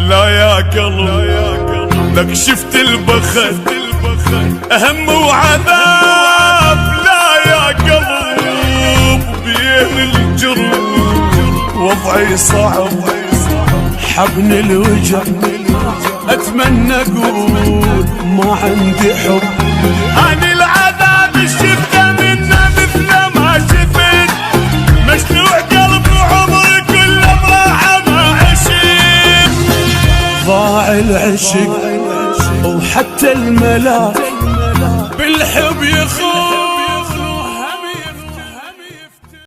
لا يا قلب لك شفت البخت أهم وعذاب. لا يا قلب بين الجروح وضعي صعب، حبني الوجع أتمنى أقول ما عندي حب. أنا العذاب شفته منه مثل ما شفت، مشلوع قلب وعمري كله براحة ما عشت. ضاع العشق وحتى الملاك بالحب يخاف.